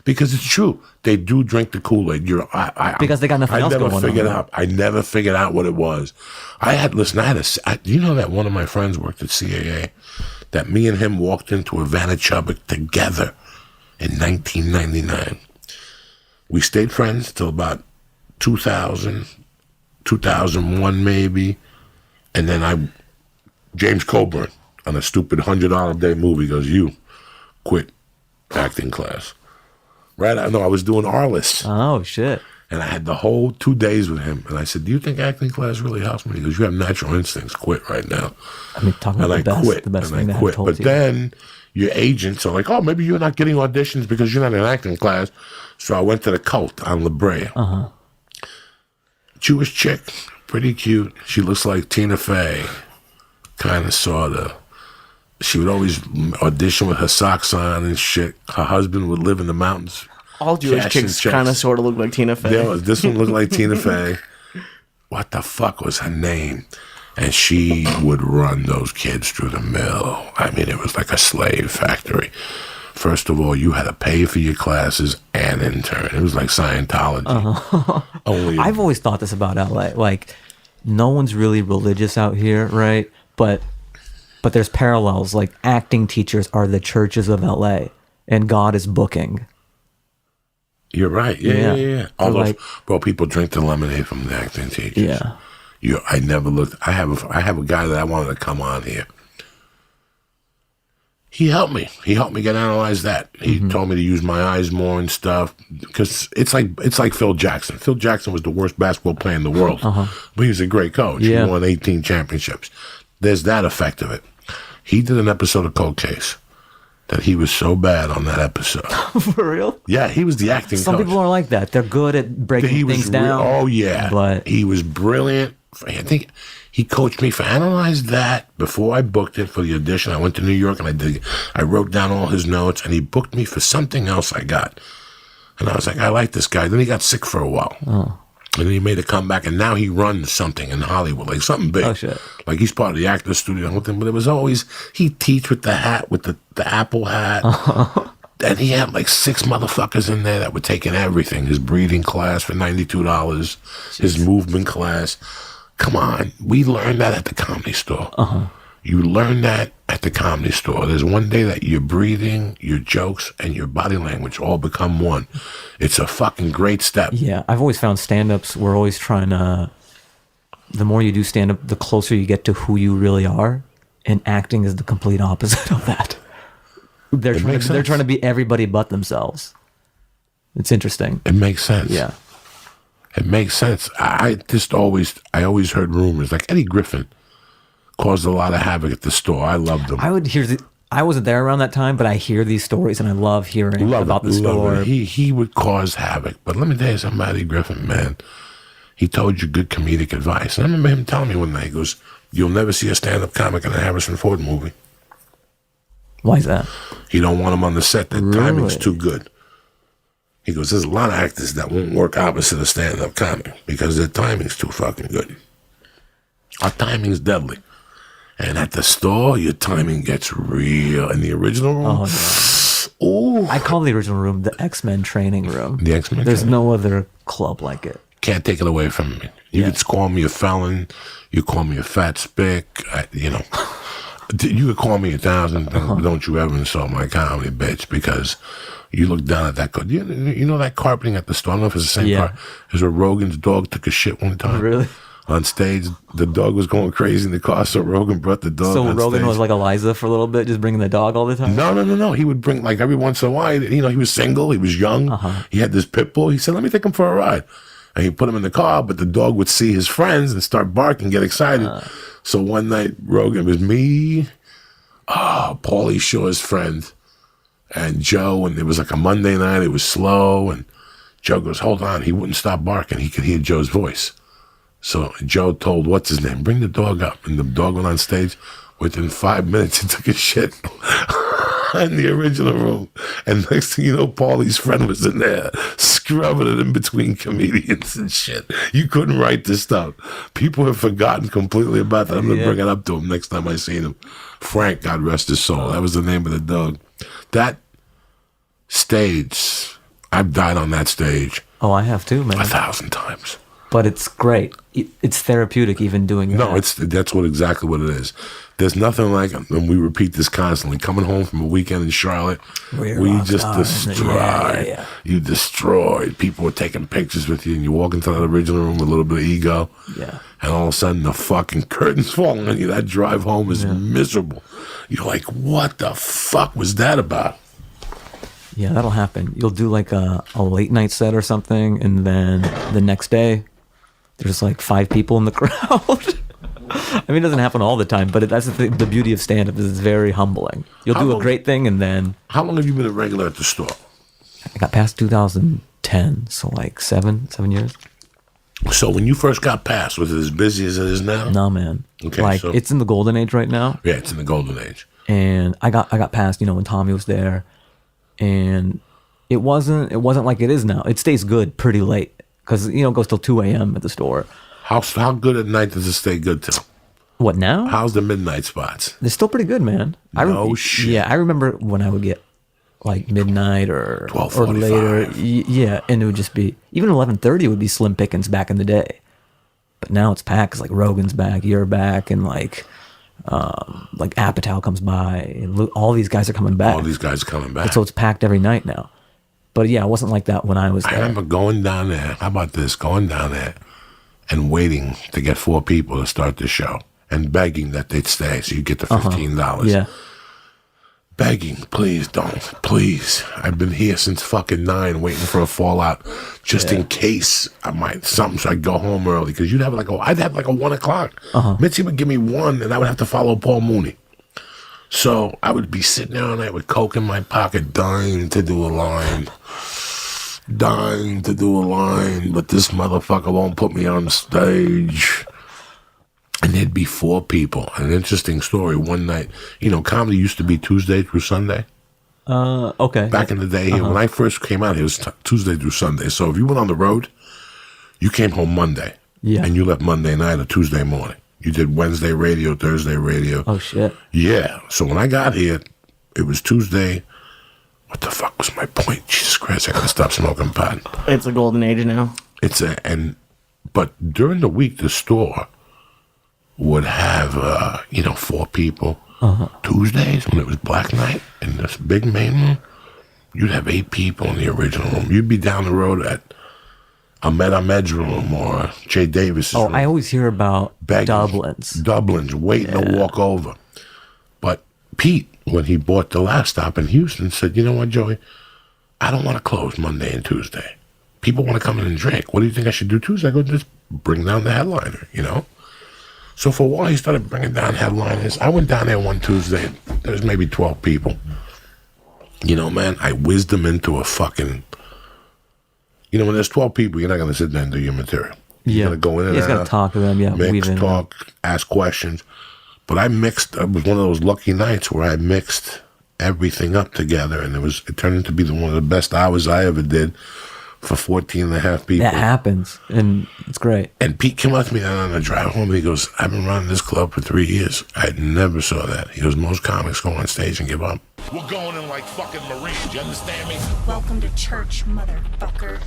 Because it's true. They do drink the Kool-Aid. Because they got nothing else going on. I never figured out what it was. You know that one of my friends worked at CAA, that me and him walked into Havana Chubbuck together in 1999. We stayed friends till about 2000, 2001 maybe. And then James Coburn, on a stupid $100 a day movie, goes, you quit acting class. Right? I was doing Arliss. Oh, shit. And I had the whole 2 days with him. And I said, do you think acting class really helps me? He goes, you have natural instincts. Quit right now. I mean, talking about the best thing that I told you. But then your agents are like, oh, maybe you're not getting auditions because you're not in acting class. So I went to the Cult on La Brea. Uh-huh. Jewish chick, pretty cute. She looks like Tina Fey, kind of, sort of. She would always audition with her socks on and shit. Her husband would live in the mountains. All Jewish chicks kind of sort of look like Tina Fey. Yeah, this one looked like Tina Fey. What the fuck was her name? And she would run those kids through the mill. I mean, it was like a slave factory. First of all, you had to pay for your classes and intern. It was like Scientology. Uh-huh. I've always thought this about LA. Like, no one's really religious out here, right? But there's parallels. Like, acting teachers are the churches of LA, and God is booking. You're right. Yeah. All those, bro, people drink the lemonade from the acting teachers. Yeah. I never looked. I have a guy that I wanted to come on here. He helped me. He helped me get analyzed that. He told me to use my eyes more and stuff, because it's like Phil Jackson. Phil Jackson was the worst basketball player in the world, but he was a great coach. Yeah. He won 18 championships. There's that effect of it. He did an episode of Cold Case that he was so bad on that episode. For real? Yeah, he was the acting Some coach. people are like that. They're good at breaking things down. Oh, yeah. But he was brilliant. I think he coached me for Analyze That before I booked it for the audition. I went to New York and I wrote down all his notes, and he booked me for something else I got. And I was like, I like this guy. Then he got sick for a while. Oh. And then he made a comeback, and now he runs something in Hollywood, like something big. Oh, shit. Like he's part of the Actors Studio with him, but it was always, he'd teach with the hat, with the Apple hat. And he had like 6 motherfuckers in there that were taking everything. His breathing class for $92, his movement class. Come on, we learned that at the Comedy Store. You learn that at the Comedy Store. There's one day that your breathing, your jokes, and your body language all become one. It's a fucking great step. Yeah, I've always found stand-ups, we're always trying to, the more you do stand-up, the closer you get to who you really are, and acting is the complete opposite of that. They're trying to be everybody but themselves. It's interesting. It makes sense. Yeah. It makes sense. I always heard rumors, like Eddie Griffin caused a lot of havoc at the store. I loved him. I wasn't there around that time, but I hear these stories and I love hearing about the store. He would cause havoc. But let me tell you something, Eddie Griffin, man. He told you good comedic advice. And I remember him telling me one night, he goes, you'll never see a stand-up comic in a Harrison Ford movie. Why is that? He don't want him on the set. The timing's too good. He goes, there's a lot of actors that won't work opposite a stand-up comic because their timing's too fucking good. Our timing's deadly. And at the store, your timing gets real. In the original room, ooh. I call the original room the X-Men training room. The X-Men There's no other club like it. Can't take it away from me. You could call me a felon. You call me a fat spick. You could call me 1,000 things, but don't you ever insult my comedy, bitch, because you look down at that. You know that carpeting at the store? I don't know if it's the same car. There's where Rogan's dog took a shit one time. Really? On stage, the dog was going crazy in the car, so Rogan brought the dog on Rogan stage. was like Eliza for a little bit, just bringing the dog all the time? No. He would bring, like, every once in a while, he was single, he was young, he had this pit bull. He said, let me take him for a ride. And he put him in the car, but the dog would see his friends and start barking, get excited. So one night, Rogan, was me, Paulie Shore's friend, and Joe, and it was like a Monday night, it was slow, and Joe goes, hold on, he wouldn't stop barking. He could hear Joe's voice. So Joe told, what's his name, bring the dog up. And the dog went on stage. Within 5 minutes, he took a shit in the original room. And next thing you know, Paulie's friend was in there, scrubbing it in between comedians and shit. You couldn't write this stuff. People have forgotten completely about that. I'm going to bring it up to him next time I see him. Frank, God rest his soul. That was the name of the dog. Stage. I've died on that stage. Oh, I have too, man. 1,000 times. But it's great. It's therapeutic even doing that. No, that's exactly what it is. There's nothing like, and we repeat this constantly, coming home from a weekend in Charlotte, we just destroyed. Yeah. You destroyed. People were taking pictures with you, and you walk into that original room with a little bit of ego. Yeah. And all of a sudden, the fucking curtains falling on you. That drive home is miserable. You're like, what the fuck was that about? Yeah, that'll happen. You'll do like a late night set or something, and then the next day, there's like 5 people in the crowd. I mean, it doesn't happen all the time, but that's the beauty of stand-up is it's very humbling. You'll do a great thing, and then... How long have you been a regular at the store? I got past 2010, so like 7 years. So when you first got past, was it as busy as it is now? No, man. Okay, like, it's in the golden age right now. Yeah, it's in the golden age. And I got past, when Tommy was there, and it wasn't like it is now. It stays good pretty late. Because, it goes till 2 a.m. at the store. How good at night does it stay good till? What, now? How's the midnight spots? They're still pretty good, man. No shit. Yeah, I remember when I would get, like, midnight or later. Yeah, and it would just be... Even 11:30 would be slim pickings back in the day. But now it's packed, because, like, Rogan's back, you're back, and, like Apatow comes by. And all these guys are coming back. All these guys are coming back. And so it's packed every night now. But yeah, it wasn't like that when I was there. I remember going down there. How about this? Going down there and waiting to get 4 people to start the show and begging that they'd stay so you get the $15. Yeah. Begging, please don't. Please. I've been here since fucking 9 waiting for a fallout just in case I might something so I'd go home early. Because I'd have like a 1 o'clock. Mitzi would give me 1 and I would have to follow Paul Mooney. So I would be sitting there all night with Coke in my pocket, dying to do a line. But this motherfucker won't put me on the stage. And there'd be 4 people. An interesting story. One night, comedy used to be Tuesday through Sunday. Okay. Back in the day, when I first came out, it was Tuesday through Sunday. So if you went on the road, you came home Monday. Yeah. And you left Monday night or Tuesday morning. You did Wednesday radio, Thursday radio. Oh, shit. Yeah. So when I got here, it was Tuesday. What the fuck was my point? Jesus Christ, I gotta stop smoking pot. It's a golden age now. But during the week, the store would have, 4 people. Tuesdays, when it was Black Night in this big main room, you'd have 8 people in the original room. You'd be down the road at Ahmed's room or Jay Davis's room. I always hear about Dublin's waiting to walk over. But Pete, when he bought the Last Stop in Houston, said, you know what, Joey? I don't want to close Monday and Tuesday. People want to come in and drink. What do you think I should do Tuesday? I go, just bring down the headliner, So for a while, he started bringing down headliners. I went down there one Tuesday. There was maybe 12 people. Man, I whizzed them into a fucking... when there's 12 people, you're not going to sit there and do your material. You're going to go in and out. You got to talk to them, mix, talk, ask questions. But it was one of those lucky nights where I mixed everything up together, and it turned into be one of the best hours I ever did for 14 and a half people. That happens, and it's great. And Pete came up to me on the drive home, and he goes, I've been running this club for 3 years. I never saw that. He goes, most comics go on stage and give up. We're going in like fucking Marines, you understand me? Welcome to church, motherfucker.